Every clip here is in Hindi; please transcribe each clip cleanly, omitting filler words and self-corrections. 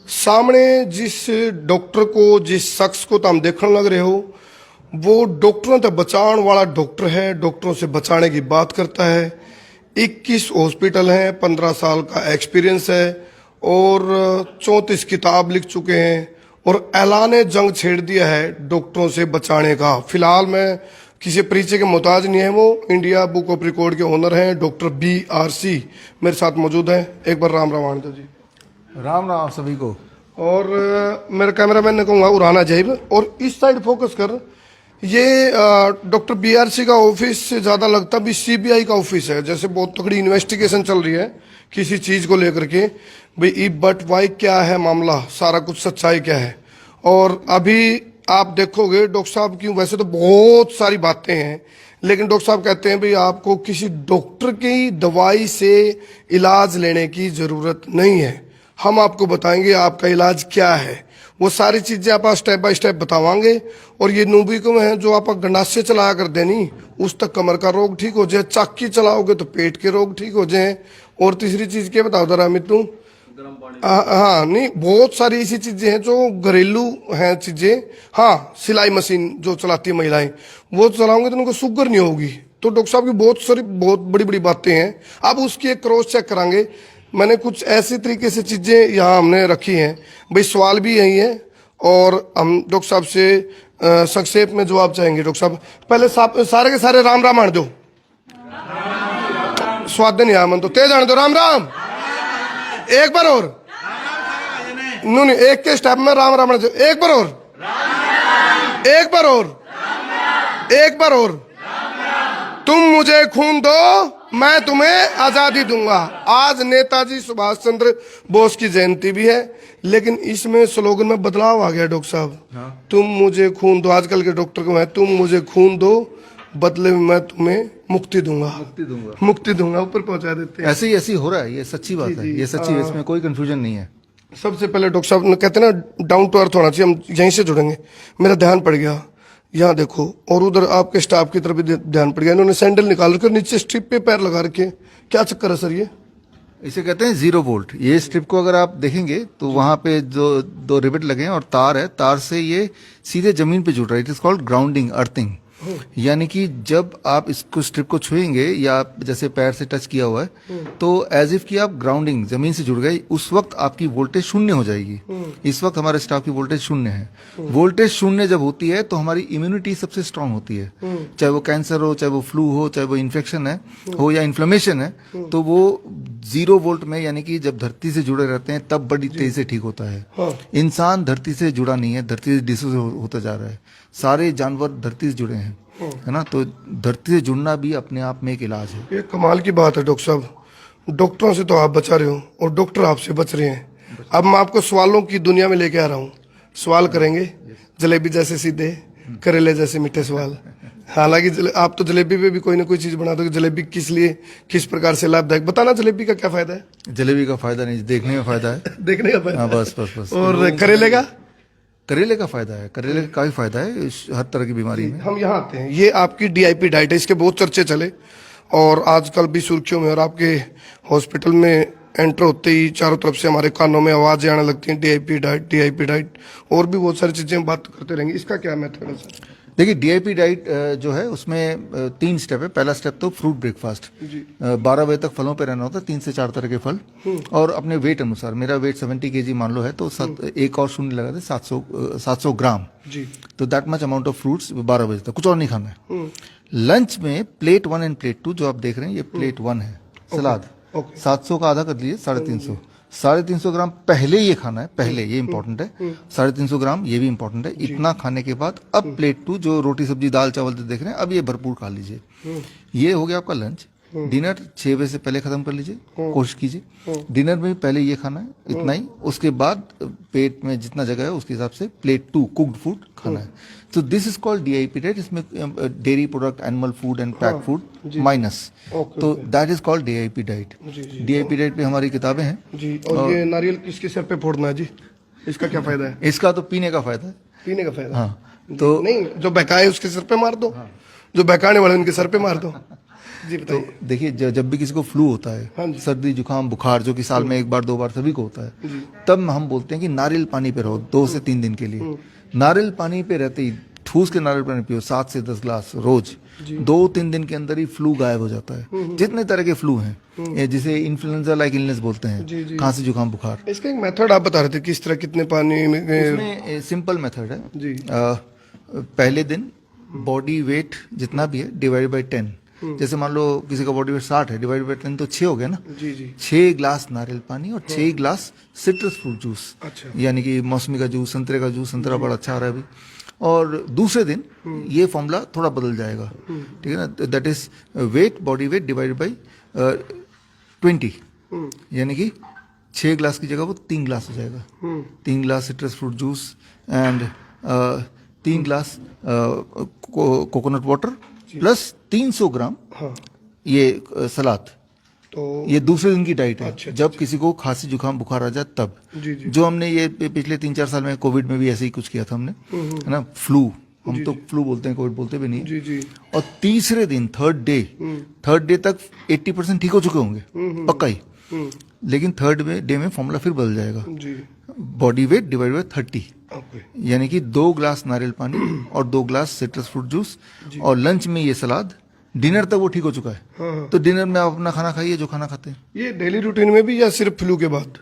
सामने जिस डॉक्टर को, जिस शख्स को तुम देखने लग रहे हो, वो डॉक्टरों तक बचाने वाला डॉक्टर है। डॉक्टरों से बचाने की बात करता है। 21 हॉस्पिटल हैं, 15 साल का एक्सपीरियंस है और 34 किताब लिख चुके हैं और ऐलान जंग छेड़ दिया है डॉक्टरों से बचाने का। फिलहाल मैं किसी परिचय के मोहताज नहीं है। वो इंडिया बुक ऑफ रिकॉर्ड के ओनर हैं, डॉक्टर BRC मेरे साथ मौजूद हैं। एक बार राम राम आनंद जी। राम राम आप सभी को। और मेरे कैमरामैन ने कहूँगा उड़ाना जाइब और इस साइड फोकस कर। ये डॉक्टर BRC का ऑफिस से ज़्यादा लगता भी CBI का ऑफिस है। जैसे बहुत तगड़ी इन्वेस्टिगेशन चल रही है किसी चीज़ को लेकर के, भाई ई बट वाई क्या है मामला, सारा कुछ सच्चाई क्या है। और अभी आप देखोगे डॉक्टर साहब की वैसे तो बहुत सारी बातें हैं, लेकिन डॉक्टर साहब कहते हैं भाई आपको किसी डॉक्टर की दवाई से इलाज लेने की ज़रूरत नहीं है। हम आपको बताएंगे आपका इलाज क्या है। वो सारी चीजें आप स्टेप बाय स्टेप बतावांगे। और ये नूबिकम है जो आप गंडासे चलाया कर देनी, उस तक कमर का रोग ठीक हो जाए। चाकी चलाओगे तो पेट के रोग ठीक हो जाए। और तीसरी चीज क्या बताओ जरा अमित तू? हाँ नहीं, बहुत सारी ऐसी चीजें हैं जो घरेलू हैं चीजें। हाँ, सिलाई मशीन जो चलाती है महिलाएं, वो चलाओगे तो उनको शुगर नहीं होगी। तो डॉक्टर साहब की बहुत बड़ी बड़ी बातें हैं। अब उसकी एक क्रॉस चेक करांगे। मैंने कुछ ऐसी तरीके से चीजें यहाँ हमने रखी हैं, भाई सवाल भी यही है और हम डॉक्टर साहब से संक्षेप में जवाब चाहेंगे। डॉक्टर साहब पहले सारे के सारे राम राम आण दो। स्वाद नहीं आया मन तो तेज आने दो। राम राम एक बार और नहीं, एक के स्टेप में राम राम आण दो। एक बार और, एक बार और, एक बार और। तुम मुझे खून दो, मैं तुम्हें आजादी दूंगा। आज नेताजी सुभाष चंद्र बोस की जयंती भी है, लेकिन इसमें स्लोगन में बदलाव आ गया डॉक्टर साहब। तुम मुझे खून दो, आजकल के डॉक्टर को है तुम मुझे खून दो, बदले में मैं तुम्हें मुक्ति दूंगा, मुक्ति दूंगा ऊपर पहुंचा देते हैं। ऐसे ही हो रहा है। ये सच्ची बात है, ये सच्ची है, इसमें कोई कंफ्यूजन नहीं है। सबसे पहले डॉक्टर साहब कहते हैं ना डाउन टू अर्थ होना चाहिए, हम यहीं से जुड़ेंगे। मेरा ध्यान पड़ गया यहाँ देखो, और उधर आपके स्टाफ की तरफ भी ध्यान पड़ गया। इन्होंने सैंडल निकाल कर नीचे स्ट्रिप पे पैर लगा रखे। क्या चक्कर है सर ये? इसे कहते हैं 0 वोल्ट। ये स्ट्रिप को अगर आप देखेंगे तो वहां पे जो 2 रिबेट लगे हैं और तार है, तार से ये सीधे जमीन पे जुड़ रहा है। It is called grounding, earthing. यानी कि जब आप इसको स्ट्रिप को छुएंगे या आप जैसे पैर से टच किया हुआ है तो एज इफ कि आप ग्राउंडिंग जमीन से जुड़ गए, उस वक्त आपकी वोल्टेज शून्य हो जाएगी। इस वक्त हमारे स्टाफ की वोल्टेज शून्य है। वोल्टेज शून्य जब होती है तो हमारी इम्यूनिटी सबसे स्ट्रांग होती है। चाहे वो कैंसर हो, चाहे वो फ्लू हो, चाहे वो इन्फेक्शन है हो या इन्फ्लेमेशन है, तो वो 0 वोल्ट में यानी कि जब धरती से जुड़े रहते हैं तब बड़ी तेजी से ठीक होता है। इंसान धरती से जुड़ा नहीं है, धरती से डिसोसिएट होता जा रहा है। सारे जानवर धरती से जुड़े हैं, है ना। तो धरती से जुड़ना भी अपने आप में एक इलाज है। ये कमाल की बात है डॉक्टर साहब। डॉक्टरों से तो आप बचा रहे हो और डॉक्टर आपसे बच रहे हैं। अब मैं आपको सवालों की दुनिया में लेके आ रहा हूँ। सवाल करेंगे जलेबी जैसे सीधे, करेले जैसे मीठे सवाल। हालांकि आप तो जलेबी पे भी कोई ना कोई चीज बना दो। जलेबी किस लिए, किस प्रकार से लाभदायक, बताना। जलेबी का क्या फायदा है? जलेबी का फायदा नहीं, देखने में फायदा है। देखने का फायदा? हाँ, बस। और करेले का? करेले का फायदा है, करेले का काफी फायदा है हर तरह की बीमारी में। हम यहाँ आते हैं, ये आपकी DIP डाइट है, इसके बहुत चर्चे चले और आजकल भी सुर्खियों में। और आपके हॉस्पिटल में एंटर होते ही चारों तरफ से हमारे कानों में आवाजें आने लगती हैं, DIP डाइट, DIP डाइट, और भी बहुत सारी चीजें बात करते रहेंगे। इसका क्या मेथड है सर? देखिए, DIP डाइट जो है उसमें 3 स्टेप है। पहला स्टेप तो फ्रूट ब्रेकफास्ट, 12 बजे तक फलों पे रहना होता है, 3 से 4 तरह के फल। और अपने वेट अनुसार, मेरा वेट 70 kg मान लो है तो एक और शून्य लगा दे, 700 ग्राम जी। तो that much amount of fruits 12 बजे तक, कुछ और नहीं खाना है। लंच में प्लेट 1 एंड प्लेट 2 जो आप देख रहे हैं, ये प्लेट 1 है सलाद। 700 का आधा कर लीजिए, 350। 350 ग्राम पहले ये खाना है, पहले ये इंपॉर्टेंट है। 350 ग्राम ये भी इंपॉर्टेंट है। इतना खाने के बाद अब प्लेट 2 जो रोटी सब्जी दाल चावल देख रहे हैं, अब ये भरपूर खा लीजिए। ये हो गया आपका लंच। डिनर 6 बजे से पहले खत्म कर लीजिए, कोशिश कीजिए। डिनर में पहले ये खाना है, इतना ही। उसके बाद पेट में जितना जगह है उसके हिसाब से प्लेट 2 कुक्ड फूड खाना है। तो this is called DIP diet. इसमें dairy product, animal food and pack food minus, तो that is called DIP diet. DIP diet पे हमारी किताबें हैं जी। और ये नारियल किसके सर पे फोड़ना है जी? इसका क्या फायदा है? इसका तो पीने का फायदा है। पीने का फायदा? हाँ, तो नहीं, जो बहकाए उसके सर पे मार दो। जो बहकाने वाले उनके सर पे मार दो। जी तो बताइए। देखिए जब भी किसी को फ्लू होता हाँ है, जी। सर्दी जुकाम बुखार, जो कि साल में एक बार दो बार सभी को होता है, तब हम बोलते हैं कि नारियल पानी पे रहो 2 से 3 दिन के लिए। नारियल पानी पे रहते ही ठूस के नारियल पानी पियो 7 से 10 ग्लास रोज, 2-3 दिन के अंदर ही फ्लू गायब हो जाता है। जितने तरह के फ्लू हैं, ये जिसे इन्फ्लुएंजा लाइक इलनेस बोलते जी, जी। हैं, खांसी जुकाम बुखार, इसका एक मेथड आप बता रहे थे, किस तरह कितने पानी में उसमें सिंपल मेथड है। जी। पहले दिन बॉडी वेट जितना भी है डिवाइड बाय 10। जैसे मान लो किसी का बॉडी वेट 60 है, डिवाइड बाय 10 तो 6 हो गया ना। जी जी 6 ग्लास नारियल पानी और 6 ग्लास सिट्रस फ्रूट जूस, अच्छा। यानी कि मौसमी का जूस, संतरे का जूस, संतरा बड़ा अच्छा आ रहा है अभी। और दूसरे दिन ये फॉर्मूला थोड़ा बदल जाएगा, ठीक है ना। That is weight, body weight divide by 20, यानी कि 6 ग्लास की जगह वो 3 ग्लास हो जाएगा। 3 glass citrus fruit juice and 3 glass coconut water plus 300 ग्राम हाँ। ये सलाद। तो ये दूसरे दिन की डाइट है। अच्छा, जब किसी को खांसी जुकाम बुखार आ जाए तब। जी जी जो हमने ये पिछले 3-4 साल में कोविड में भी ऐसे ही कुछ किया था हमने, है ना। फ्लू, हम तो फ्लू बोलते हैं, कोविड बोलते भी नहीं। जी जी और तीसरे दिन थर्ड डे तक 80% ठीक हो चुके होंगे, पक्का ही। लेकिन थर्ड डे में फॉर्मूला फिर बदल जाएगा। जी body weight divide by 30, okay यानी कि 2 ग्लास नारियल पानी और 2 ग्लास सिट्रस फ्रूट जूस, और लंच में ये सलाद। डिनर तक वो ठीक हो चुका है। हाँ। तो डिनर में आप अपना खाना खाइए जो खाना खाते हैं। ये डेली रूटीन में भी या सिर्फ फ्लू के बाद?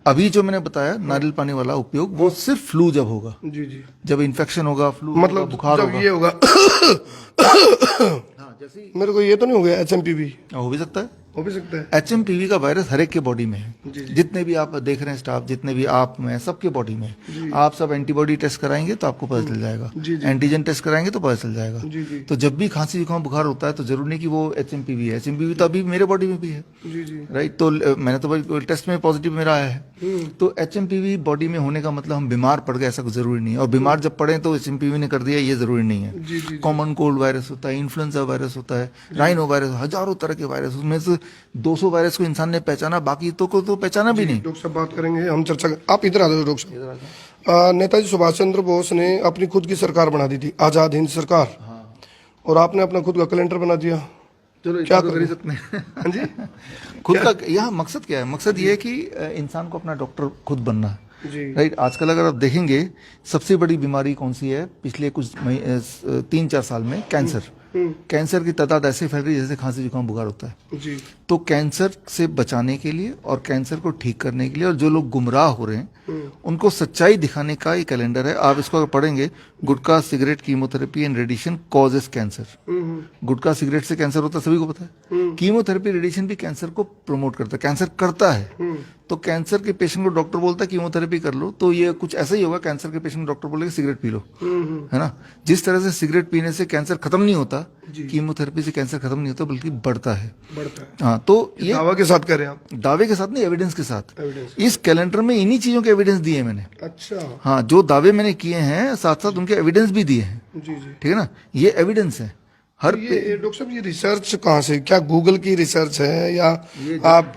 अभी जो मैंने बताया नारियल पानी वाला उपयोग, वो सिर्फ फ्लू जब होगा, जी जी जब इन्फेक्शन होगा, फ्लू मतलब बुखार जब होगा। ये होगा हाँ, जैसे ही मेरे को ये तो नहीं हो गया HMPV? हो भी सकता है। हो भी सकता है। HMPV का वायरस हर एक के बॉडी में है। जी, जी। जितने भी आप देख रहे हैं स्टाफ, जितने भी आप में, सबके बॉडी में है। आप सब एंटीबॉडी टेस्ट कराएंगे तो आपको पता चल जाएगा, जी, जी। एंटीजन टेस्ट कराएंगे तो पता चल जाएगा। जी जी तो जब भी खांसी जुकाम बुखार होता है तो जरूर नहीं कि वो HMPV है। HMPV तो अभी मेरे बॉडी में भी है, जी जी राइट। तो मैंने तो भाई टेस्ट में पॉजिटिव मेरा आया है। तो HMPV बॉडी में होने का मतलब हम बीमार पड़ गए ऐसा कुछ जरूरी नहीं है। और बीमार जब पड़े तो HMPV ने कर दिया ये जरूरी नहीं जी, जी, है। कॉमन कोल्ड वायरस होता है, इन्फ्लुएंजा वायरस होता है, राइनो वायरस, हजारों तरह के वायरस, उसमें से 200 वायरस को इंसान ने पहचाना, बाकी तो को तो पहचाना भी नहीं। डॉक्टर साहब बात करेंगे, हम चर्चा आप इधर आ जाओ डॉक्टर साहब। नेताजी सुभाष चंद्र बोस ने अपनी खुद की सरकार बना दी थी, आजाद हिंद सरकार, और आपने अपना खुद का कैलेंडर बना दिया। चलो क्या क्या कर ही सकते हैं। हाँ जी खुद का यहाँ मकसद क्या है? मकसद ये है कि इंसान को अपना डॉक्टर खुद बनना है, जी राइट। आजकल अगर आप देखेंगे सबसे बड़ी बीमारी कौन सी है पिछले कुछ 3-4 साल में? कैंसर। कैंसर की तादाद ऐसे फैल रही है जैसे खांसी जुकाम बुखार होता है। जी तो कैंसर से बचाने के लिए और कैंसर को ठीक करने के लिए, और जो लोग गुमराह हो रहे हैं उनको सच्चाई दिखाने का ये कैलेंडर है। आप इसको अगर पढ़ेंगे, गुटखा, cigarette, chemotherapy and radiation causes cancer. गुटखा सिगरेट से कैंसर होता है, सभी को पता है। कीमोथेरेपी, रेडिएशन भी कैंसर को प्रमोट करता है, कैंसर करता है। तो कैंसर के पेशेंट को डॉक्टर बोलता है कीमोथेरेपी कर लो, तो ये कुछ ऐसा ही होगा। कैंसर के पेशेंट को डॉक्टर बोलेगा सिगरेट पी लो, है ना। जिस तरह से सिगरेट पीने से कैंसर खत्म नहीं होता, कीमोथेरेपी से कैंसर खत्म नहीं होता, बल्कि बढ़ता है। बढ़ता है। हाँ, तो ये दावा के साथ करें आप? दावे के साथ नहीं, एविडेंस के साथ। एविडेंस। इस कैलेंडर में इन्हीं चीजों के एविडेंस दिए हैं मैंने। अच्छा हाँ, जो दावे मैंने किए हैं साथ साथ उनके एविडेंस भी दिए हैं, जी जी ठीक है ना। ये एविडेंस है हर ये डॉक्टर साहब, ये रिसर्च कहाँ से, क्या गूगल की रिसर्च है या आप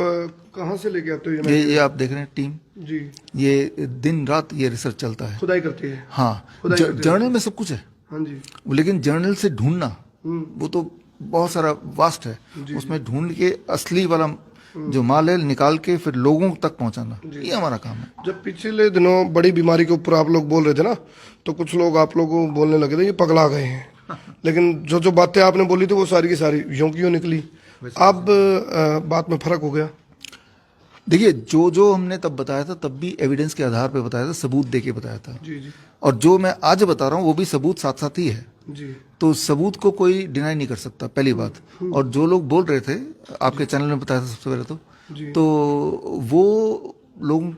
कहाँ से लेके आते हो? ये आप देख रहे हैं टीम, जी ये दिन रात ये रिसर्च चलता है। खुदाई करती है। हाँ, खुदाई करते जर्नल में सब कुछ है, हाँ जी लेकिन जर्नल से ढूंढना वो तो बहुत सारा वास्ट है। उसमें ढूंढ के असली वाला जो माल है निकाल के फिर लोगों तक पहुंचाना, ये हमारा काम है। जब पिछले दिनों बड़ी बीमारी के ऊपर आप लोग बोल रहे थे ना, तो कुछ लोग आप लोगों को बोलने लगे थे ये पगला गए हैं। लेकिन जो जो बातें आपने बोली थी वो सारी की सारी यूं की यूं निकली। अब बात में फर्क हो गया। देखिए, जो जो हमने तब बताया था तब भी एविडेंस के आधार पे बताया था, सबूत दे के बताया था। जी जी और जो मैं आज बता रहा हूँ वो भी सबूत साथ साथ ही है। जी तो सबूत को कोई डिनाई नहीं कर सकता, पहली बात। और जो लोग बोल रहे थे, आपके चैनल में बताया था सबसे पहले तो वो लोग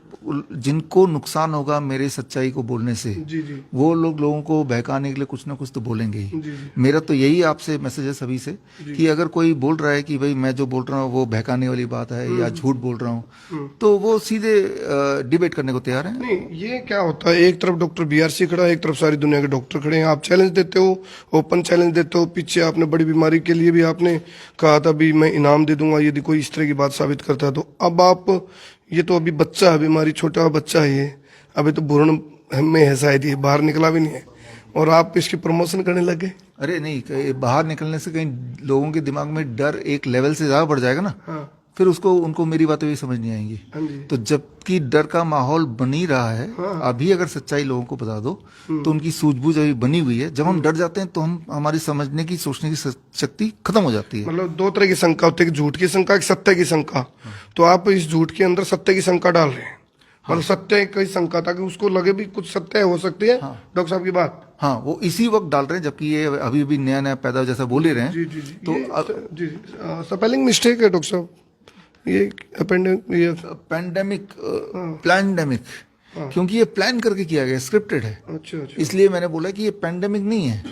जिनको नुकसान होगा मेरे सच्चाई को बोलने से, जी जी वो लोगों को बहकाने के लिए कुछ ना कुछ तो बोलेंगे ही। जी मेरा तो यही आपसे मैसेज है सभी से कि अगर कोई बोल रहा है कि भाई मैं जो बोल रहा हूँ वो बहकाने वाली बात है या झूठ बोल रहा हूँ, तो वो सीधे डिबेट करने को तैयार है। नहीं, ये क्या होता है, एक तरफ डॉक्टर BRC खड़ा है, एक तरफ सारी दुनिया के डॉक्टर खड़े हैं। आप चैलेंज देते हो, ओपन चैलेंज देते हो। पीछे आपने बड़ी बीमारी के लिए भी आपने कहा था भी मैं इनाम दे दूंगा यदि कोई इस तरह की बात साबित करता है। तो अब आप, ये तो अभी बच्चा है, बीमारी छोटा बच्चा है, ये अभी तो भ्रूण में है शायद, ये बाहर निकला भी नहीं है। और आप इसकी प्रमोशन करने लगे। अरे नहीं, बाहर निकलने से कहीं लोगों के दिमाग में डर एक लेवल से ज्यादा बढ़ जाएगा ना, हाँ फिर उनको मेरी बातें भी समझ नहीं आएंगी। हाँ जी। तो जबकि डर का माहौल बन ही रहा है, हाँ। अभी अगर सच्चाई लोगों को बता दो तो उनकी सूझबूझ अभी बनी हुई है। जब हम डर जाते हैं तो हमारी समझने की, सोचने की शक्ति खत्म हो जाती है। मतलब दो तरह की शंका होती है, एक झूठ की शंका, एक सत्य की शंका। तो आप इस झूठ के अंदर सत्य की शंका डाल रहे हैं। मतलब सत्य की शंका, ताकि उसको लगे भी कुछ सत्य हो सकती है। डॉक्टर साहब की बात, हाँ, वो इसी वक्त डाल रहे हैं, जबकि ये अभी अभी नया नया पैदा जैसा बोल ही रहे हैं। जी जी जी। तो जी स्पेलिंग मिस्टेक है डॉक्टर साहब, ये ये पैंडेमिक, प्लैंडेमिक, क्योंकि ये प्लान करके किया गया, स्क्रिप्टेड है। अच्छा अच्छा। इसलिए मैंने बोला कि ये पैंडेमिक नहीं है,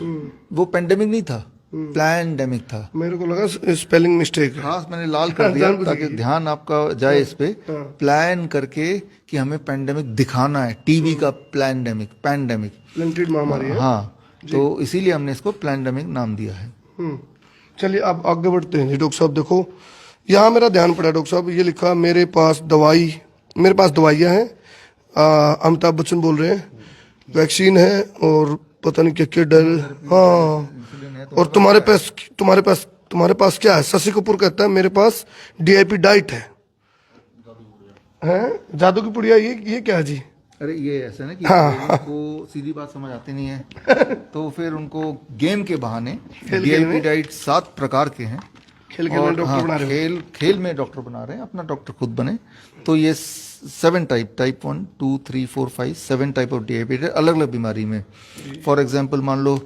वो पैंडेमिक नहीं था, प्लैंडेमिक था। मेरे को लगा स्पेलिंग मिस्टेक है। हाँ, मैंने लाल कर दिया ताकि ध्यान आपका जाए इस पे। हाँ। प्लान करके कि हमें पैंडेमिक दिखाना है, टीबी का पैंडेमिक प्लेंटेड महामारी है। हाँ, तो इसीलिए हमने इसको पैंडेमिक नाम दिया है। चलिए अब आगे बढ़ते हैं जी। डॉक्टर साहब देखो, यहाँ मेरा ध्यान पड़ा डॉक्टर साहब, ये लिखा मेरे पास दवाइयाँ हैं। अमिताभ बच्चन बोल रहे हैं, वैक्सीन है और पता नहीं क्या क्या डर। हाँ, और तुम्हारे पास क्या है? शशि कपूर कहता है मेरे पास DIP डाइट है। हैं जादू की पुड़िया, ये क्या है जी? अरे ये ऐसा ना कि उनको सीधी बात समझ आती नहीं है तो फिर उनको गेम के बहाने DIP डाइट 7 प्रकार के हैं। खेल में डॉक्टर बना रहे हैं। खेल में डॉक्टर बना रहे हैं, अपना डॉक्टर खुद बने। तो ये 7 टाइप 1 2 3 4 5 7 टाइप ऑफ DIP अलग अलग बीमारी में। फॉर एग्जांपल मान लो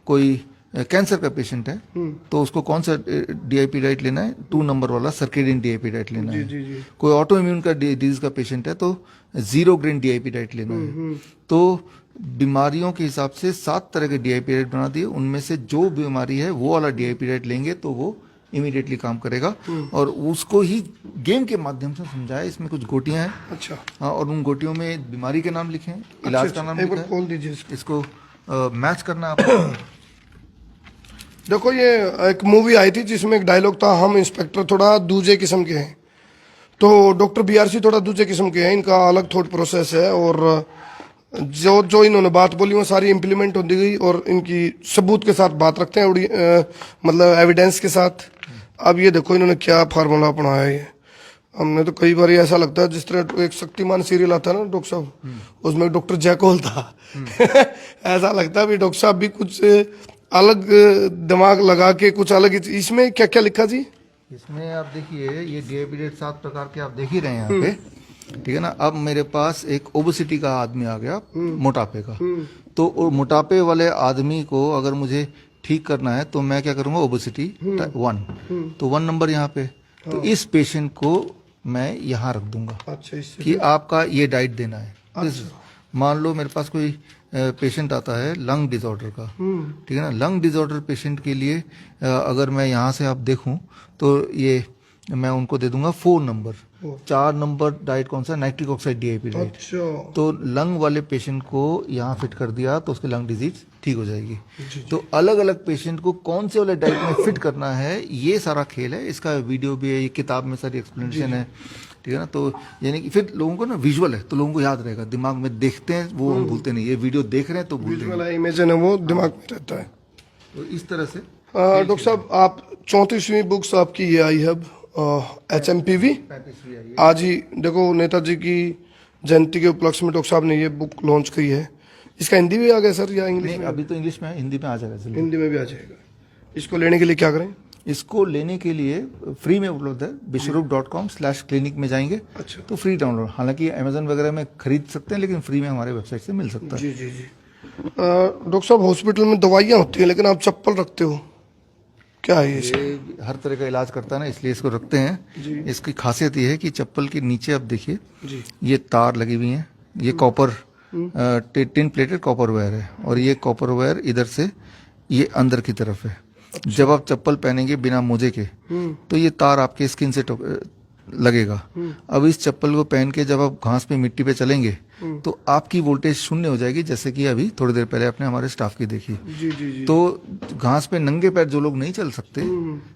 कोई कैंसर का पेशेंट है, तो उसको कौन सा DIP डाइट लेना है? 2 नंबर वाला सर्केडियन DIP डाइट लेना है। कोई ऑटो इम्यून का डिजीज का पेशेंट है तो 0 ग्रेन DIP डाइट लेना है। तो बीमारियों के हिसाब से 7 तरह के DIP डाइट बना दिए। उनमें से जो बीमारी है वो वाला DIP डाइट लेंगे तो वो इमीडिएटली काम करेगा। और उसको ही गेम के माध्यम से समझाया। इसमें कुछ गोटियां हैं। अच्छा। हाँ, और उन गोटियों में बीमारी के नाम लिखे हैं, इलाज का नाम लिखा है। खोल दीजिए इसको मैच करना आपको। देखो, ये एक मूवी आई थी जिसमें एक डायलॉग था, हम इंस्पेक्टर थोड़ा दूसरे किस्म के हैं। तो डॉक्टर BRC थोड़ा दूसरे किस्म के हैं, इनका अलग थॉट प्रोसेस है। और जो इन्होंने बात बोली वो सारी इम्प्लीमेंट होती गई और इनकी सबूत के साथ बात रखते हैं, मतलब एविडेंस के साथ। अब ये देखो इन्होंने क्या फार्मूला अपनाया है। हमने तो कई बार ऐसा लगता है जिस तरह एक शक्तिमान सीरियल आता है ना डॉक्टर साहब, उसमें डॉक्टर जैकोल था ऐसा लगता है भी डॉक्टर साहब भी कुछ अलग दिमाग लगा के कुछ अलग। इसमें क्या क्या लिखा जी? इसमें आप देखिए, ये DIP डाइट 7 प्रकार के आप देख ही रहे हैं यहाँ पे, ठीक है ना। अब मेरे पास एक ओबेसिटी का आदमी आ गया, मोटापे का। तो मोटापे वाले आदमी को अगर मुझे ठीक करना है तो मैं क्या करूंगा? ओबेसिटी 1, तो 1 नंबर यहाँ पे। तो इस पेशेंट को मैं यहाँ रख दूंगा। अच्छा, कि आपका ये डाइट देना है। अच्छा। मान लो मेरे पास कोई पेशेंट आता है लंग डिसऑर्डर का, ठीक है ना। लंग डिसऑर्डर पेशेंट के लिए अगर मैं यहाँ से आप देखूं तो ये मैं उनको दे दूंगा 4 नंबर। 4 नंबर डाइट कौन सा? Nitric oxide DIP diet. अच्छा। तो लंग वाले पेशेंट को यहाँ फिट कर दिया तो उसकी लंग डिजीज ठीक हो जाएगी। तो अलग अलग पेशेंट को कौन से वाले डाइट में फिट करना है, ये सारा खेल है। इसका वीडियो भी है, ये किताब में सारी एक्सप्लेनेशन है, ठीक है ना। तो यानी कि फिर लोगों को ना विजुअल है तो लोगों को याद रहेगा, दिमाग में देखते हैं वो हम भूलते नहीं। ये वीडियो देख रहे हैं तो भूलते नहीं, इमेजिन है वो दिमाग में रहता है। तो इस तरह से डॉक्टर साहब, आप 34वीं बुक्स आपकी ये आई है HMPV। आज ही देखो नेताजी की जयंती के उपलक्ष्य में डॉक्टर साहब ने ये बुक लॉन्च की है। इसका हिंदी भी आ गया सर या इंग्लिश में? अभी तो इंग्लिश में है, हिंदी में आ जाएगा। हिंदी में भी आ जाएगा। इसको लेने के लिए क्या करें? इसको लेने के लिए फ्री में उपलब्ध है, bishrup.com/clinic में जाएंगे। अच्छा। तो फ्री डाउनलोड, हालांकि अमेजन वगैरह में खरीद सकते हैं लेकिन फ्री में हमारे वेबसाइट से मिल सकता है। जी जी जी। डॉक्टर साहब, हॉस्पिटल में दवाइयाँ होती हैं लेकिन आप चप्पल रखते हो, क्या है ये हर तरह का इलाज करता है ना, इसलिए इसको रखते हैं। इसकी खासियत ये है कि चप्पल के नीचे आप देखिए ये तार लगी हुई हैं, ये copper tin plated copper wire है। और ये कॉपर वायर इधर से ये अंदर की तरफ है। जब आप चप्पल पहनेंगे बिना मोजे के तो ये तार आपके स्किन से लगेगा। अब इस चप्पल को पहन के जब आप घास पे मिट्टी पे चलेंगे तो आपकी वोल्टेज 0 हो जाएगी, जैसे कि अभी थोड़ी देर पहले आपने हमारे स्टाफ की देखी। जी। तो घास पे नंगे पैर जो लोग नहीं चल सकते,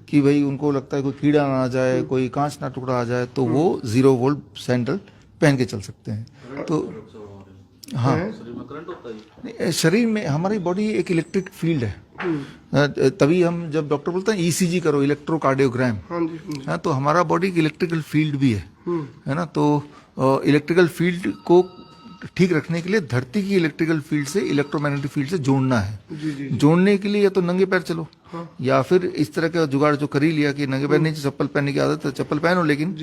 कि भाई उनको लगता है कोई कीड़ा ना आ जाए, कोई कांच ना टुकड़ा आ जाए, तो वो 0 वोल्ट सैंडल पहन के चल सकते हैं। तो हाँ। हैं? नहीं, शरीर में हमारी बॉडी एक इलेक्ट्रिक फील्ड है। तभी हम जब डॉक्टर बोलते हैं ईसीजी करो, इलेक्ट्रोकार्डियोग्राम, हाँ जी, हाँ जी। हाँ, तो हमारा बॉडी की इलेक्ट्रिकल फील्ड भी है ना। तो इलेक्ट्रिकल फील्ड को ठीक रखने के लिए धरती की इलेक्ट्रिकल फील्ड से इलेक्ट्रोमैग्नेटिक फील्ड से जोड़ना है। जी जी। जोड़ने के लिए या तो नंगे पैर चलो, या फिर इस तरह का जुगाड़ जो कर ही लिया कि नंगे पैर नहीं, चप्पल पहनने की आदत है चप्पल पहनो, लेकिन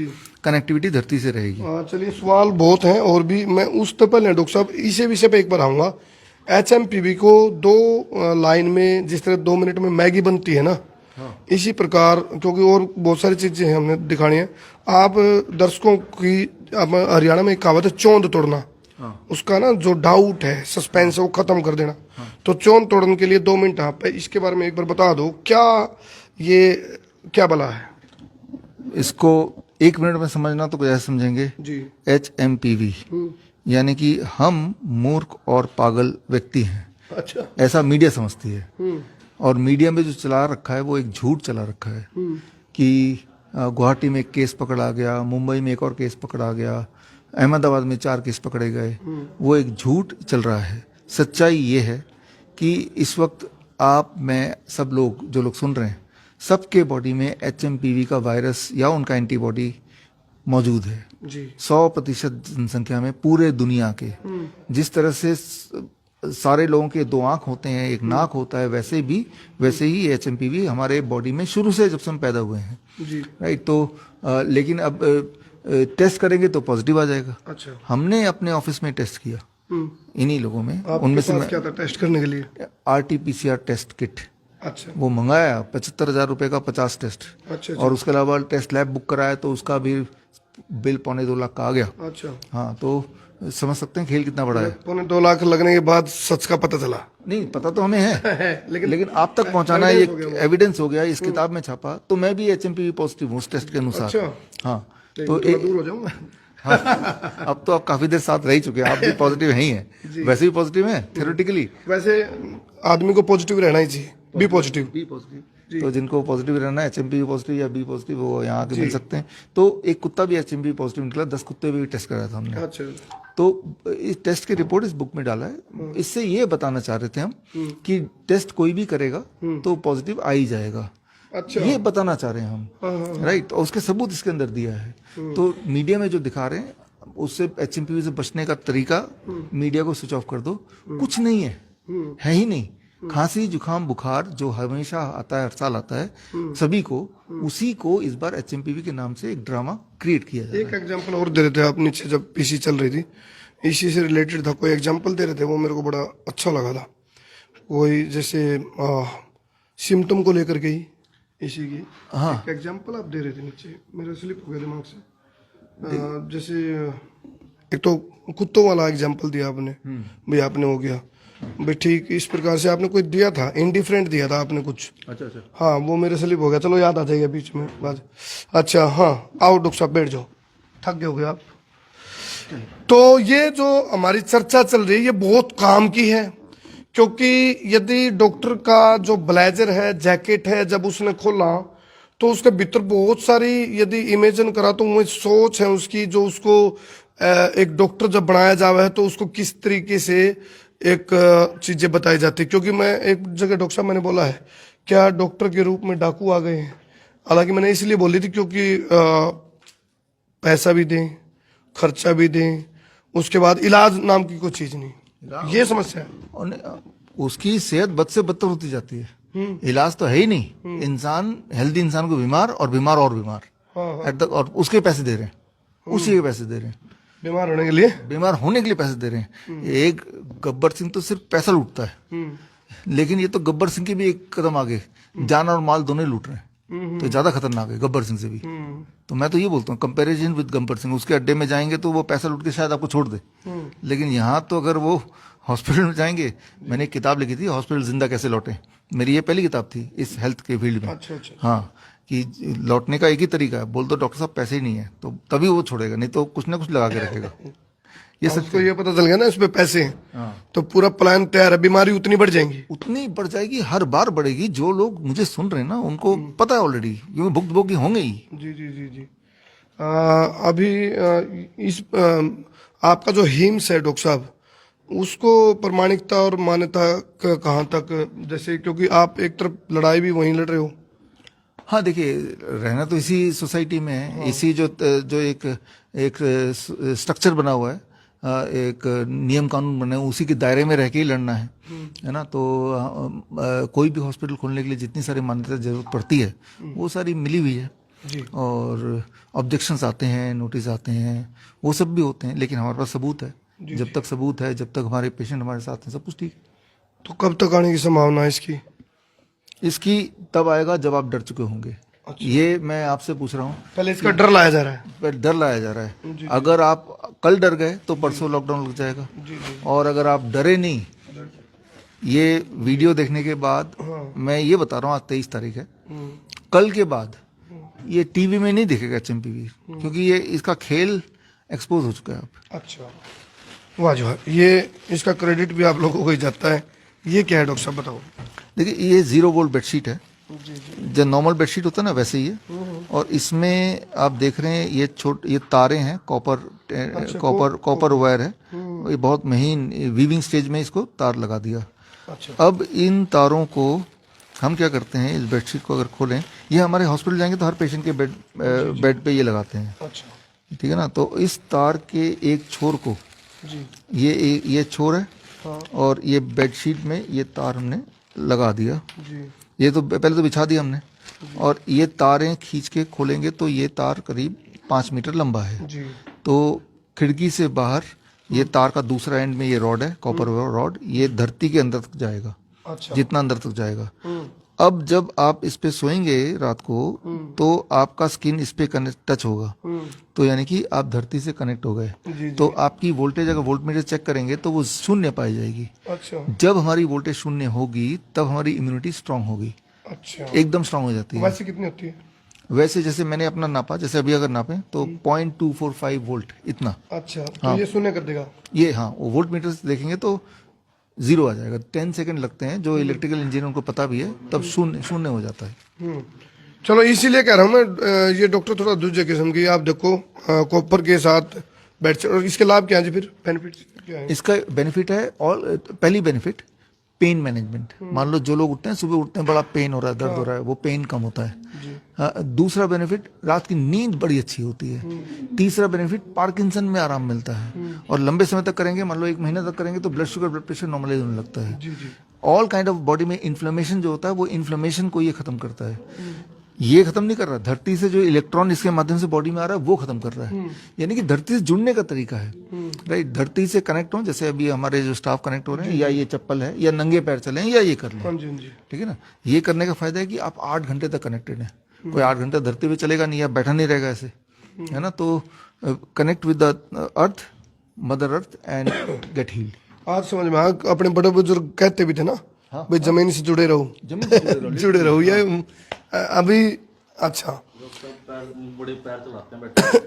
कनेक्टिविटी धरती से रहेगी। चलिए, सवाल बहुत हैं और भी, मैं उस तो पहले डॉक्टर साहब इसी विषय पे एक बार आऊंगा। HMPV को 2 लाइन में, जिस तरह 2 मिनट में मैगी बनती है ना, इसी प्रकार, क्योंकि और बहुत सारी चीजें हैं हमने दिखानी है। आप दर्शकों की, अब हरियाणा में एक कहावत है चौंध तोड़ना, उसका ना जो डाउट है, सस्पेंस है, वो खत्म कर देना। तो चौंध तोड़ने के लिए 2 मिनट आप इसके बारे में एक बार बता दो, ये क्या भला है? इसको 1 मिनट में समझना तो कैसे समझेंगे जी। HMPV यानी कि हम मूर्ख और पागल व्यक्ति हैं, अच्छा। ऐसा मीडिया समझती है। और मीडिया में जो चला रखा है वो एक झूठ चला रखा है कि गुवाहाटी में एक केस पकड़ा गया, मुंबई में एक और केस पकड़ा गया, अहमदाबाद में 4 केस पकड़े गए। वो एक झूठ चल रहा है। सच्चाई ये है कि इस वक्त आप, मैं, सब लोग जो लोग सुन रहे हैं, सबके बॉडी में HMPV का वायरस या उनका एंटीबॉडी मौजूद है जी। 100% जनसंख्या में पूरे दुनिया के। जिस तरह से सारे लोगों के 2 आंख होते हैं, एक नाक होता है, वैसे ही HMPV हमारे बॉडी में शुरू से जब से हम पैदा हुए हैं। जी। राइट। तो लेकिन अब टेस्ट करेंगे तो पॉजिटिव आ जाएगा। अच्छा। हमने अपने ऑफिस में टेस्ट किया इन्हीं लोगों में। आपके उनमें से पास क्या था टेस्ट करने के लिए? RT-PCR टेस्ट किट, अच्छा। वो मंगाया 75,000 रुपए का 50 टेस्ट। अच्छा। और उसके अलावा टेस्ट लैब बुक कराया तो उसका भी बिल 2.25 लाख का आ गया। अच्छा। हाँ, तो समझ सकते हैं खेल कितना बड़ा है। 2.25 लाख लगने के बाद सच का पता चला। नहीं, पता तो हमें है लेकिन आप तक पहुंचाना ये एविडेंस हो गया, इस किताब में छापा। तो मैं भी HMPV पॉजिटिव हूँ उस टेस्ट के अनुसार। अच्छा। हाँ, तो दूर हो जाऊंगा। हाँ, अब तो आप काफी देर साथ रह ही चुके हैं, आप भी पॉजिटिव हैं ही हैं, वैसे भी पॉजिटिव हैं थ्योरेटिकली। वैसे आदमी को पॉजिटिव रहना ही चाहिए, बी पॉजिटिव। तो जिनको पॉजिटिव रहना है, HMPV पॉजिटिव या बी पॉजिटिव, वो यहाँ आके मिल सकते हैं। तो एक कुत्ता भी HMPV पॉजिटिव निकला, 10 कुत्ते भी टेस्ट कराया था हमने। अच्छा। तो इस टेस्ट की रिपोर्ट इस बुक में डाला है। इससे ये बताना चाह रहे थे हम कि टेस्ट कोई भी करेगा तो पॉजिटिव आ ही जाएगा। अच्छा। ये बताना चाह रहे हैं हम। राइट। और उसके सबूत इसके अंदर दिया है। तो मीडिया में जो दिखा रहे हैं उससे, HMPV से बचने का तरीका, मीडिया को स्विच ऑफ कर दो। कुछ नहीं है ही नहीं। खांसी, जुकाम, बुखार जो हमेशा आता है, हर साल आता है सभी को, उसी को इस बार HMPV के नाम से एक ड्रामा क्रिएट किया जाए। एक एग्जांपल और दे रहे थे आप नीचे, जब पीसी चल रही थी, इसी से रिलेटेड था, कोई एग्जांपल दे रहे थे, वो मेरे को बड़ा अच्छा लगा था। वही जैसे सिम्टम को लेकर के ही इसी की एक एग्जांपल आप दे रहे थे नीचे, मेरा स्लिप हो गया दिमाग से। जैसे एक तो कुत्तों वाला एग्जांपल दिया आपने, भाई आपने हो गया भाई ठीक, इस प्रकार से आपने कोई दिया था, इंडिफरेंट दिया था आपने कुछ। अच्छा। हाँ, वो मेरे स्लिप हो गया, चलो याद आ जाएगा बीच में बात। अच्छा, हाँ, आओ डॉक्टर साहब बैठ जाओ, थक गए हो गए आप। तो ये जो हमारी चर्चा चल रही है ये बहुत काम की है, क्योंकि यदि डॉक्टर का जो ब्लेजर है, जैकेट है, जब उसने खोला तो उसके भीतर बहुत सारी, यदि इमेजिन करा तो वो सोच है उसकी, जो उसको एक डॉक्टर जब बनाया जावा है तो उसको किस तरीके से एक चीजें बताई जाती है। क्योंकि मैं एक जगह डॉक्टर साहब मैंने बोला है, क्या डॉक्टर के रूप में डाकू आ गए हैं? हालांकि मैंने इसलिए बोली थी क्योंकि पैसा भी दें, खर्चा भी दें, उसके बाद इलाज नाम की कोई चीज नहीं, ये समस्या है। उसकी सेहत बद से बदतर होती जाती है। इलाज तो है ही नहीं। इंसान, हेल्दी इंसान को बीमार और बीमार और बीमार, और उसके पैसे दे रहे हैं, उसी के पैसे दे रहे हैं, बीमार होने के लिए, बीमार होने के लिए पैसे दे रहे हैं। एक गब्बर सिंह तो सिर्फ पैसा लूटता है, लेकिन ये तो गब्बर सिंह के भी एक कदम आगे, जान और माल दोनों ही लूट रहे हैं। तो ज्यादा खतरनाक है गब्बर सिंह से भी। तो मैं तो ये बोलता हूँ, कंपैरिजन विद गब्बर सिंह, उसके अड्डे में जाएंगे तो वो पैसा लूट के शायद आपको छोड़ दे, लेकिन यहाँ तो अगर वो हॉस्पिटल में जाएंगे, मैंने एक किताब लिखी थी, हॉस्पिटल जिंदा कैसे लौटे, मेरी ये पहली किताब थी इस हेल्थ के फील्ड में। अच्छा। हाँ, कि लौटने का एक ही तरीका है, बोल दो डॉक्टर साहब पैसे ही नहीं है, तो तभी वो छोड़ेगा, नहीं तो कुछ ना कुछ लगा के रखेगा। ये सबको ये पता चल गया ना इसमें पैसे हैं, तो पूरा प्लान तैयार है, बीमारी उतनी बढ़ जाएंगी, उतनी बढ़ जाएगी, हर बार बढ़ेगी। जो लोग मुझे सुन रहे हैं ना, उनको पता है ऑलरेडी, क्योंकि भुगतभोगी होंगे ही। जी। अभी इस आपका जो हिम्स है डॉक्टर साहब, उसको प्रामाणिकता और मान्यता कहाँ तक, जैसे क्योंकि आप एक तरफ लड़ाई भी वहीं लड़ रहे हो। हाँ देखिए, रहना तो इसी सोसाइटी में है, इसी जो जो एक एक स्ट्रक्चर बना हुआ है, एक नियम कानून बने हैं, उसी के दायरे में रह के ही लड़ना है ना। तो कोई भी हॉस्पिटल खोलने के लिए जितनी सारी मान्यता जरूरत पड़ती है वो सारी मिली हुई है। और ऑब्जेक्शंस आते हैं, नोटिस आते हैं, वो सब भी होते हैं, लेकिन हमारे पास सबूत है। जब तक सबूत है, जब तक हमारे पेशेंट हमारे साथ हैं, सब कुछ ठीक है। तो कब तक आने की संभावना है इसकी? इसकी तब आएगा जब आप डर चुके होंगे। ये मैं आपसे पूछ रहा हूँ, पहले इसका डर लाया जा रहा है। पर डर लाया जा रहा है। अगर आप कल डर गए तो परसों लॉकडाउन लग जाएगा। और अगर आप डरे नहीं, ये वीडियो देखने के बाद मैं ये बता रहा हूँ, आज 23 तारीख है, कल के बाद ये टीवी में नहीं दिखेगा चैंपियन, क्योंकि ये इसका खेल एक्सपोज हो चुका है अब। अच्छा, वाह जो है, ये इसका क्रेडिट भी आप लोगों को ही जाता है। ये क्या है डॉक्टर साहब बताओ? देखिए, ये 0 वोल्ट बेडशीट है, जो नॉर्मल बेडशीट होता है ना वैसे ही है। और इसमें आप देख रहे हैं ये तारे हैं, कॉपर वायर है। ये बहुत महीन वीविंग स्टेज में इसको तार लगा दिया। अब इन तारों को हम क्या करते हैं, इस बेडशीट को अगर खोलें, ये हमारे हॉस्पिटल जाएंगे तो हर पेशेंट के बेड पे ये लगाते हैं। ठीक है ना। तो इस तार के एक छोर को, ये छोर है, और ये बेडशीट में ये तार हमने लगा दिया। ये तो पहले तो बिछा दिया हमने, और ये तारें खींच के खोलेंगे तो ये तार करीब 5 मीटर लंबा है। तो खिड़की से बाहर ये तार का दूसरा एंड में ये रॉड है, कॉपर रॉड, ये धरती के अंदर तक जाएगा। अच्छा। जितना अंदर तक जाएगा। अब जब आप इस पे सोएंगे रात को, तो आपका स्किन इस पे टच होगा, तो यानी कि आप धरती से कनेक्ट हो गए। तो आपकी वोल्टेज अगर वोल्टमीटर चेक करेंगे तो वो शून्य पाई जाएगी। अच्छा। जब हमारी वोल्टेज शून्य होगी तब हमारी इम्यूनिटी स्ट्रांग होगी। अच्छा। एकदम स्ट्रांग हो जाती है। वैसे कितनी होती है? वैसे जैसे मैंने अपना नापा, जैसे अभी अगर नापे तो 0.245 वोल्ट इतना। अच्छा। तो ये शून्य कर देगा ये। हाँ, वो वोल्ट मीटर से देखेंगे तो 0 आ जाएगा। 10 सेकंड लगते हैं, जो इलेक्ट्रिकल इंजीनियर उनको पता भी है, तब शून्य हो जाता है। चलो, इसीलिए कह रहा हूँ मैं, ये डॉक्टर थोड़ा दूसरे किस्म की। आप देखो, कॉपर के साथ बेडशीट, और इसके लाभ क्या है जी, फिर बेनिफिट क्या है? इसका बेनिफिट है, और पहली बेनिफिट पेन मैनेजमेंट। मान लो जो लोग उठते हैं, सुबह उठते हैं, बड़ा पेन हो रहा है, दर्द हो रहा है, वो पेन कम होता है। दूसरा बेनिफिट, रात की नींद बड़ी अच्छी होती है। तीसरा बेनिफिट, पार्किंसन में आराम मिलता है। और लंबे समय तक करेंगे, मान लो 1 महीना तक करेंगे, तो blood sugar, blood pressure normalise होने लगता है। ऑल काइंड ऑफ बॉडी में इन्फ्लेमेशन जो होता है, वो इन्फ्लेमेशन को ये खत्म करता है। ये खत्म नहीं कर रहा, धरती से जो इलेक्ट्रॉन इसके माध्यम से बॉडी में आ रहा है वो खत्म कर रहा है। यानी कि धरती से जुड़ने का तरीका है। राइट, धरती से कनेक्ट हो, जैसे अभी हमारे जो स्टाफ कनेक्ट हो रहे हैं, या ये चप्पल है, या नंगे पैर चलें, या ये कर लें। ठीक है ना। ये करने का फायदा है कि आप 8 घंटे तक कनेक्टेड हैं। कोई 8 घंटे धरती पे चलेगा नहीं, या बैठा नहीं रहेगा ऐसे, है ना। तो connect with the earth, mother earth, and gate heeled. आज समझ में आया, अपने बड़े बुजुर्ग कहते भी थे ना, भाई जमीन से जुड़े रहो, जुड़े रहो। ये अभी अच्छा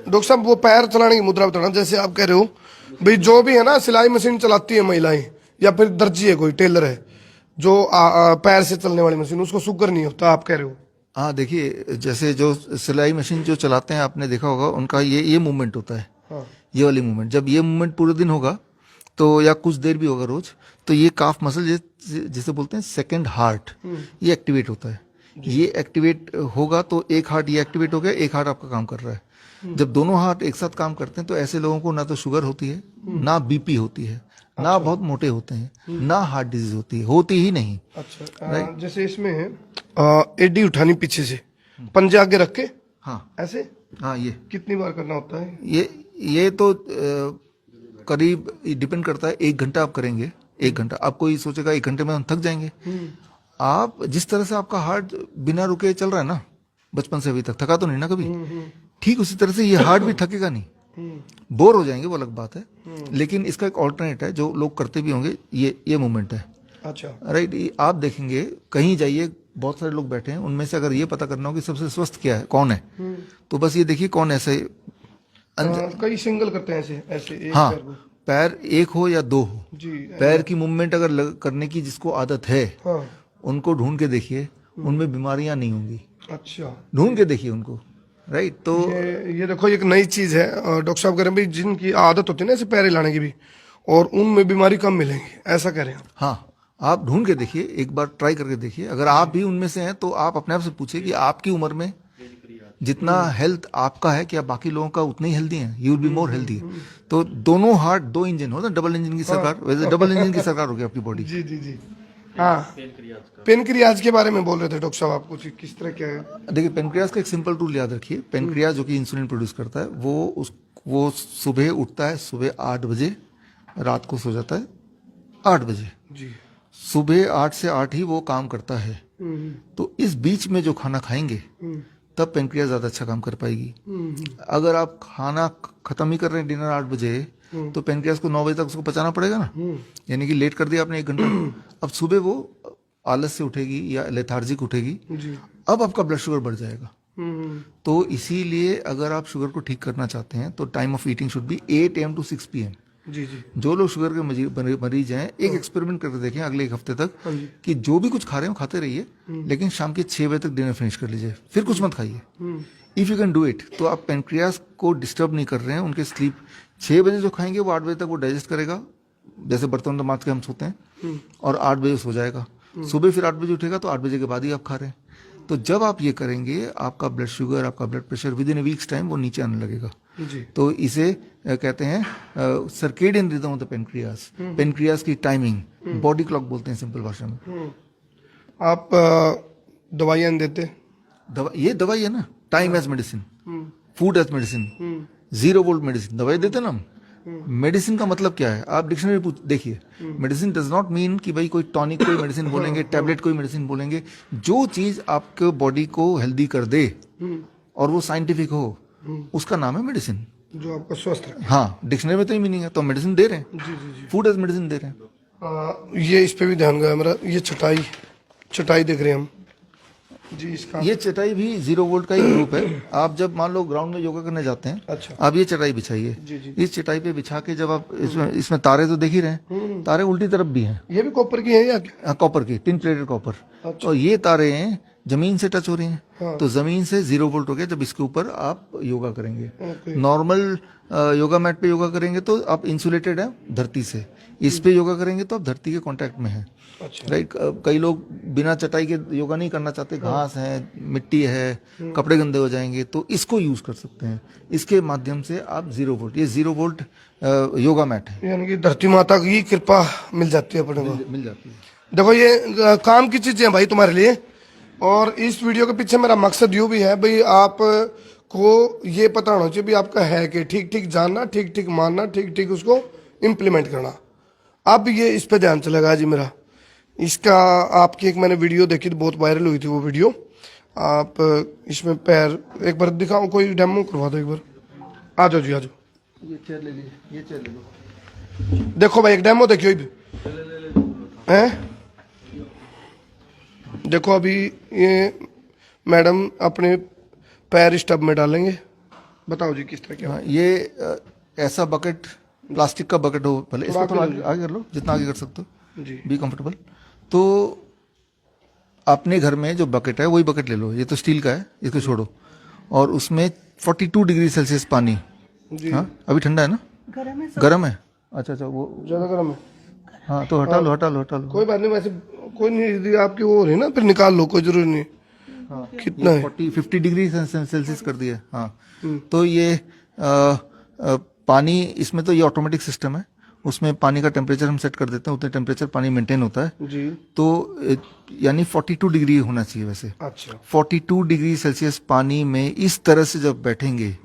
डॉक्टर साहब, वो पैर चलाने की मुद्रा बताना। जैसे आप कह रहे हो भाई, जो भी है ना, सिलाई मशीन चलाती है महिलाएं, या फिर दर्जी है, कोई टेलर है, जो पैर से चलने वाली मशीन, उसको शुगर नहीं होता, आप कह रहे हो? हाँ, देखिए, जैसे जो सिलाई मशीन जो चलाते हैं, आपने देखा होगा, उनका ये मूवमेंट होता है। हाँ। ये वाली मूवमेंट, जब ये मूवमेंट पूरे दिन होगा, तो या कुछ देर भी होगा रोज, तो ये काफ मसल, जिसे बोलते हैं सेकंड हार्ट, ये एक्टिवेट होता है। ये एक्टिवेट होगा तो एक हार्ट ये एक्टिवेट हो गया, एक हार्ट आपका काम कर रहा है। जब दोनों हार्ट एक साथ काम करते हैं, तो ऐसे लोगों को ना तो शुगर होती है, ना बीपी होती है, ना बहुत मोटे होते हैं, ना हार्ट डिजीज होती ही नहीं। अच्छा। जैसे इसमें एडी उठानी पीछे से, पंजे आगे रख के, हाँ ऐसे, हाँ, ये कितनी बार करना होता है? ये तो करीब डिपेंड करता है। 1 घंटा आप करेंगे, 1 घंटा। आप कोई सोचेगा 1 घंटे में हम थक जाएंगे। आप जिस तरह से आपका हार्ट बिना रुके चल रहा है ना, बचपन से अभी तक, थका तो नहीं ना कभी, ठीक उसी तरह से ये हार्ट भी थकेगा नहीं। बोर हो जाएंगे, वो अलग बात है, लेकिन इसका एक ऑल्टरनेट है जो लोग करते भी होंगे, ये मूवमेंट है। अच्छा। राइट, आप देखेंगे, कहीं जाइए, बहुत सारे लोग बैठे हैं, उनमें से अगर ये पता करना हो कि सबसे स्वस्थ क्या है, कौन है, तो बस ये देखिए कौन ऐसे कई सिंगल करते हैं ऐसे एक। हाँ, पैर एक हो या 2 हो, पैर की मूवमेंट अगर करने की जिसको आदत है, हाँ, उनको ढूंढ के देखिए, उनमें बीमारियां नहीं होंगी। अच्छा, ढूंढ के देखिए उनको। राइट। तो ये देखो, एक नई चीज है डॉक्टर साहब कह रहे हैं भाई, जिनकी आदत होती है ना ऐसे पैर हिलाने की भी, और उनमें बीमारी कम मिलेंगी, ऐसा करें आप। हाँ, आप ढूंढ के देखिए, एक बार ट्राई करके देखिए। अगर आप भी उनमें से हैं तो आप अपने आप से पूछिए कि आपकी उम्र में जितना हेल्थ आपका है, क्या बाकी लोगों का उतना ही हेल्दी है? You will be more healthy. तो दोनों हार्ट, दो इंजन हो ना, डबल इंजन की सरकार, वैसे डबल इंजन की सरकार होगी आपकी बॉडी। जी जी जी। हाँ, पेनक्रियाज के बारे में बोल रहे थे डॉक्टर साहब आप, कुछ किस तरह क्या है? देखिए, पेनक्रियाज का एक सिंपल रूल याद रखिए। पेनक्रियाज जो कि इंसुलिन प्रोड्यूस करता है, वो सुबह उठता है सुबह 8 बजे, रात को सो जाता है 8 बजे। जी। सुबह 8 से 8 ही वो काम करता है। तो इस बीच में जो खाना खाएंगे तब पेनक्रियाज ज्यादा अच्छा काम कर पाएगी। अगर आप खाना खत्म ही कर रहे हैं डिनर 8 बजे, तो पेनक्रियाज को 9 बजे तक उसको पचाना पड़ेगा ना, यानी कि लेट कर दिया आपने 1 घंटा। अब सुबह वो आलस से उठेगी या लेथार्जिक उठेगी, अब आपका ब्लड शुगर बढ़ जाएगा। तो इसीलिए अगर आप शुगर को ठीक करना चाहते हैं तो time of eating should be 8 AM to 6 PM। जी जी। जो लोग शुगर के मरीज हैं, एक एक्सपेरिमेंट करके देखें अगले 1 हफ्ते तक कि जो भी कुछ खा रहे हो खाते रहिए, लेकिन शाम के 6 बजे तक डिनर फिनिश कर लीजिए, फिर कुछ मत खाइए। If you can do it, तो आप पेनक्रियास को डिस्टर्ब नहीं कर रहे हैं। उनके स्लीप 6 बजे जो खाएंगे वो 8 बजे तक वो डाइजेस्ट करेगा, जैसे बर्तन माज के हम सोते हैं, और 8 बजे सो जाएगा। सुबह फिर 8 बजे उठेगा तो 8 बजे के बाद ही आप खा रहे हैं। तो जब आप ये करेंगे, आपका ब्लड शुगर, आपका blood pressure with in A weeks time वो नीचे आने लगेगा। जी। तो इसे कहते हैं circadian rhythm of the pancreas. Pancreas की टाइमिंग बॉडी क्लॉक बोलते हैं सिंपल भाषा में। आप दवाइयाँ देते? ये दवाई है ना, time as medicine, food as medicine, 0 volt medicine दवाई देते ना हम। मेडिसिन का मतलब क्या है, आप डिक्शनरी देखिए। मेडिसिन डज नॉट मीन कि भाई कोई टॉनिक कोई मेडिसिन बोलेंगे, टैबलेट कोई मेडिसिन बोलेंगे। जो चीज आपके बॉडी को हेल्दी कर दे और वो साइंटिफिक हो, उसका नाम है मेडिसिन, जो आपका स्वस्थ रखे। हाँ, डिक्शनरी में तो ही मीनिंग है। तो मेडिसिन दे रहे हैं, जी जी जी। फूड एज मेडिसिन दे रहे हैं। ये इस पे भी ध्यान गया मेरा, ये चटाई देख रहे हैं हम जी। इसका ये चटाई भी 0 वोल्ट का ही ग्रुप है। आप जब मान लो ग्राउंड में योगा करने जाते हैं, अच्छा, आप ये चटाई बिछाइए। जी जी। इस चटाई पे बिछा के जब आप इसमें तारे तो देख ही रहे हैं, तारे उल्टी तरफ भी हैं। ये भी कॉपर की है या क्या? कॉपर की, टिन प्लेटेड कॉपर। अच्छा। और ये तारे हैं जमीन से टच हो रही हैं। हाँ। तो जमीन से 0 वोल्ट हो गया जब इसके ऊपर आप योगा करेंगे। ओके। नॉर्मल योगा मैट पे योगा करेंगे तो आप इंसुलेटेड है धरती से, इस पे योगा करेंगे तो आप धरती के कांटेक्ट में हैं। अच्छा। राइट। कई लोग बिना चटाई के योगा नहीं करना चाहते, घास है, मिट्टी है, कपड़े गंदे हो जाएंगे, तो इसको यूज कर सकते हैं। इसके माध्यम से आप 0 वोल्ट, ये 0 वोल्ट योगा मैट है, यानी कि धरती माता की कृपा मिल जाती है अपने को। मिल जाती है। देखो ये काम की चीजें हैं भाई तुम्हारे लिए। और इस वीडियो के पीछे मेरा मकसद यूं भी है भाई, आप को ये पता होना चाहिए भी आपका है कि ठीक ठीक जानना, ठीक ठीक मानना, ठीक ठीक उसको इम्प्लीमेंट करना। अब ये इस पे ध्यान चलेगा जी मेरा। इसका आपकी एक मैंने वीडियो देखी थी, बहुत वायरल हुई थी वो वीडियो। आप इसमें पैर एक बार दिखाओ, कोई डेमो करवा दो एक बार। आ जाओ जी, आ जाओ। ये चेयर ले लीजिए, ये चेयर ले लो। देखो भाई एक डेमो देखियो हैं। देखो अभी ये मैडम अपने पैर स्टब में डालेंगे। बताओ जी किस तरह क्या। हाँ, ये ऐसा बकेट, प्लास्टिक का बकेट हो, भले इसको थोड़ा आगे कर लो, जितना आगे कर सकते हो जी। Be comfortable. तो अपने घर में जो बकेट है वही बकेट ले लो, ये तो स्टील का है, इसको छोड़ो, और उसमें 42 डिग्री सेल्सियस पानी। जी। हाँ, अभी ठंडा है ना? गर्म है। अच्छा अच्छा, वो ज्यादा गर्म है। हाँ, तो हटा लो हटा लो हटा लो। कोई बात नहीं, वैसे कोई नहीं, यदि आपकी वो हो रही ना फिर निकाल लो, कोई जरूरी नहीं। हाँ, कितना है? 50 डिग्री सेल्सियस कर दिया। हाँ, तो ये पानी, इसमें तो ये ऑटोमेटिक सिस्टम है, उसमें पानी का टेम्परेचर हम सेट कर देते हैं, उतने टेम्परेचर पानी मेंटेन होता है जी। तो यानी 42 डिग्री होना चाहिए वैसे। अच्छा। 42 डिग्री सेल्सियस पानी में इस तरह से जब बैठेंगे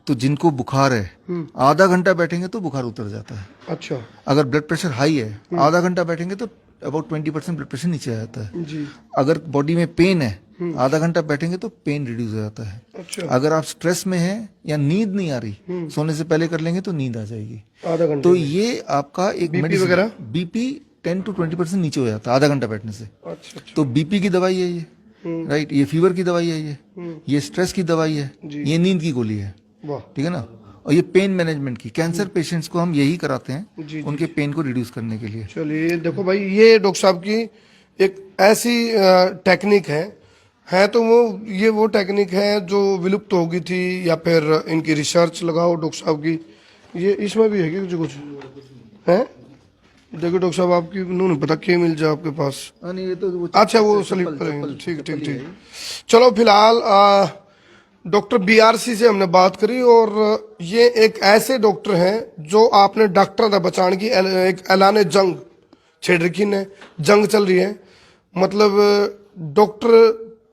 तो जिनको बुखार है आधा घंटा बैठेंगे तो बुखार उतर जाता है। अच्छा। अगर ब्लड प्रेशर हाई है आधा घंटा बैठेंगे तो अबाउट 20% ब्लड प्रेशर नीचे आ जाता है। जी। अगर बॉडी में पेन है आधा घंटा बैठेंगे तो पेन रिड्यूस हो जाता है। अच्छा। अगर आप स्ट्रेस में हैं या नींद नहीं आ रही, सोने से पहले कर लेंगे तो नींद आ जाएगी। आधा घंटे तो ये आपका एक BP वगैरह? बीपी 10 to 20% नीचे हो जाता है आधा घंटा बैठने से। अच्छा अच्छा। तो बीपी की दवाई है ये, राइट, ये फीवर की दवाई है ये स्ट्रेस की दवाई है, जी। ये नींद की गोली है, वाह। ठीक है ना। और ये पेन मैनेजमेंट की, कैंसर पेशेंट्स को हम यही कराते हैं जी, जी, उनके पेन को रिड्यूस करने के लिए। चलिए देखो भाई, ये डॉक्टर साहब की एक ऐसी टेक्निक है तो वो टेक्निक है जो विलुप्त हो गई थी, या फिर इनकी रिसर्च लगाओ डॉक्टर साहब की। ये इसमें भी है कि कुछ हैं? देखो डॉक्टर साहब, आपकी नहीं पता क्या मिल जाए आपके पास। नहीं ये तो वो अच्छा, वो चप्पल- स्लीपर चप्पल- है। ठीक चप्पल ठीक ही ठीक। है ये। चलो फिलहाल डॉक्टर बीआरसी से हमने बात करी, और ये एक ऐसे डॉक्टर हैं जो आपने डॉक्टर दा बचाने की एक ऐलान जंग छेड़ रखी ने। जंग चल रही है, मतलब डॉक्टर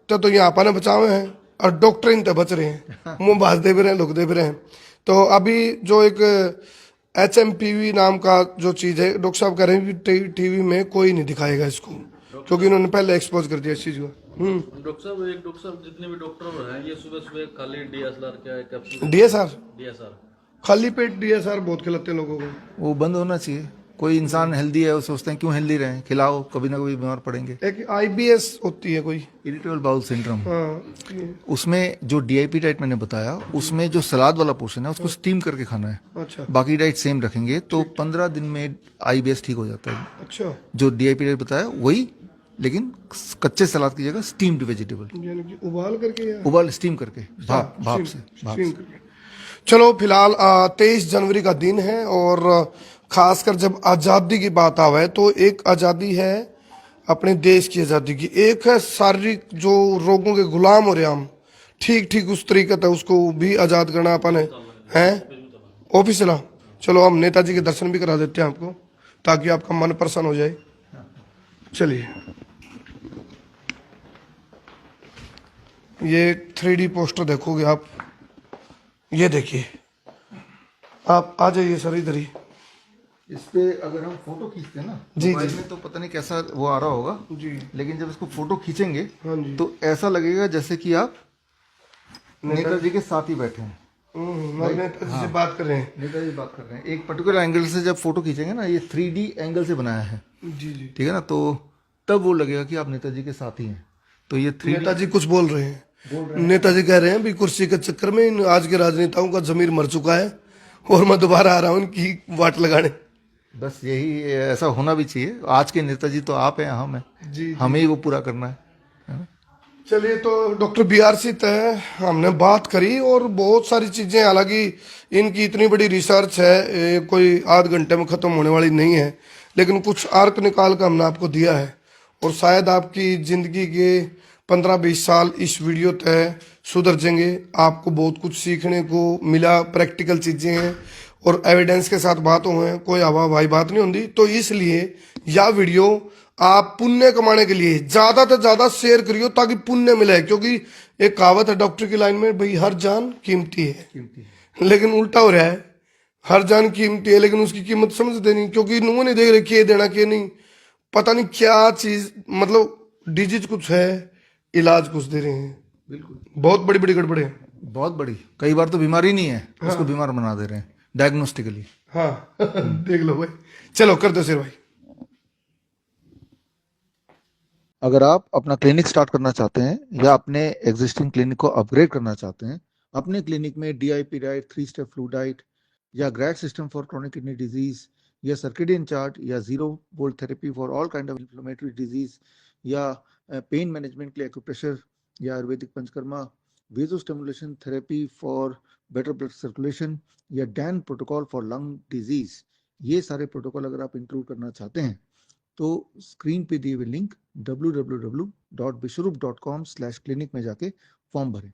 तो यहाँ पाने बचावे हैं और डॉक्टर इन बच रहे हैं। मुंह बाज दे भी रहे हैं, लोग दे भी रहे हैं। तो अभी जो एक HMPV नाम का जो चीज है, डॉक्टर साहब कह रहे हैं कि टीवी में कोई नहीं दिखाएगा इसको, क्योंकि इन्होंने पहले एक्सपोज कर दिया इस चीज को। डॉक्टर साहब जितने भी डॉक्टर हैं ये सुबह सुबह खाली DSLR क्या है कैप्सूल DSR, DSR खाली पेट DSR बहुत खिलाते हैं लोगों को। वो बंद होना चाहिए। कोई इंसान हेल्दी है वो सोचते हैं क्यों हेल्दी रहे, खिलाओ, कभी ना कभी बीमार पड़ेंगे। एक IBS होती है कोई, इरिटेबल बाउल सिंड्रोम, हाँ। उसमें जो DIP डाइट मैंने बताया उसमें जो सलाद वाला पोर्शन है उसको स्टीम करके खाना है। अच्छा बाकी डाइट सेम रखेंगे तो 15 दिन में IBS ठीक हो जाता है। अच्छा, जो DIP डाइट बताया वही, लेकिन कच्चे सलाद की जगह स्टीम्ड वेजिटेबल, यानी कि उबाल करके या उबाल स्टीम करके, भाप से। स्टीम करके। चलो फिलहाल 23 जनवरी का दिन है, और खासकर जब आज़ादी की बात आवे तो एक आज़ादी है अपने देश की आज़ादी की, एक है शारीरिक जो रोगों के गुलाम हो रहे हम, ठीक ठीक उस तरीके से उसको भी आज़ाद करना अपन है ऑफिस चला। चलो हम नेताजी के दर्शन भी करा देते हैं आपको, ताकि आपका मन प्रसन्न हो जाए। चलिए, ये 3D पोस्टर देखोगे आप, ये देखिए आप, आ जाइए सर इधर ही। इस पे अगर हम फोटो खींचते हैं ना जी, मोबाइल में तो पता नहीं कैसा वो आ रहा होगा जी, लेकिन जब इसको फोटो खींचेंगे हाँ जी। तो ऐसा लगेगा जैसे कि आप नेताजी के साथ ही बैठे हैं, नेताजी से बात कर रहे हैं। नेताजी बात कर रहे हैं। एक पर्टिकुलर एंगल से जब फोटो खींचेंगे ना, ये 3D एंगल से बनाया है, जी जी, ठीक है ना, तो तब वो लगेगा कि आप नेताजी के साथ ही हैं। तो ये 3D नेताजी कुछ बोल रहे हैं। नेताजी कह रहे हैं भी कुर्सी के चक्कर में इन आज के राजनेताओं का जमीर मर चुका है, और मैं दोबारा आ रहा हूँ इनकी वाट लगाने। बस यही ऐसा होना भी चाहिए। आज के नेताजी तो आप हैं, हम हैं, जी, हमें ही वो पूरा करना है। चलिए, तो डॉक्टर BRC तय हमने बात करी, और बहुत सारी चीजें, हालांकि इनकी इतनी बड़ी रिसर्च है, ये कोई आध घंटे में खत्म होने वाली नहीं है, लेकिन कुछ आर्क निकाल कर हमने आपको दिया है, और शायद आपकी जिंदगी के 15-20 साल इस वीडियो तय सुधर जाएंगे। आपको बहुत कुछ सीखने को मिला, प्रैक्टिकल चीजें हैं, और एविडेंस के साथ बात हुए, कोई हवा भाई बात नहीं होती। तो इसलिए यह वीडियो आप पुण्य कमाने के लिए ज्यादा से ज्यादा शेयर करियो, ताकि पुण्य मिले, क्योंकि एक कहावत है डॉक्टर की लाइन में, भाई हर जान कीमती है, लेकिन उल्टा हो रहा है, हर जान कीमती है लेकिन उसकी कीमत समझते नहीं, क्योंकि नुआ नहीं देख रहे के देना के नहीं, पता नहीं क्या चीज, मतलब डिजीज कुछ है, इलाज कुछ दे रहे हैं। बिल्कुल, बहुत बड़ी बड़ी गड़बड़े हैं। बहुत बड़ी, कई बार तो बीमारी नहीं है, उसको बीमार बना दे रहे हैं डायग्नोस्टिकली। हाँ देख लो भाई, चलो कर दो सिर भाई। अगर आप अपना क्लिनिक स्टार्ट करना चाहते हैं या अपने एग्जिस्टिंग क्लिनिक को अपग्रेड करना चाहते हैं, अपने क्लिनिक में DIP diet, 3 step flu diet या grad system for chronic kidney disease या सर्केडियन चार्ट या 0 volt therapy for all kind of inflammatory disease या पेन मैनेजमेंट के लिए एक्यूप्रेशर या ayurvedic panchakarma, vagus stimulation therapy for better blood circulation या DAN protocol for lung disease, ये सारे प्रोटोकॉल अगर आप इंक्लूड करना चाहते हैं तो स्क्रीन पे दिए हुए लिंक www.bishrup.com/clinic में जाके फॉर्म भरें।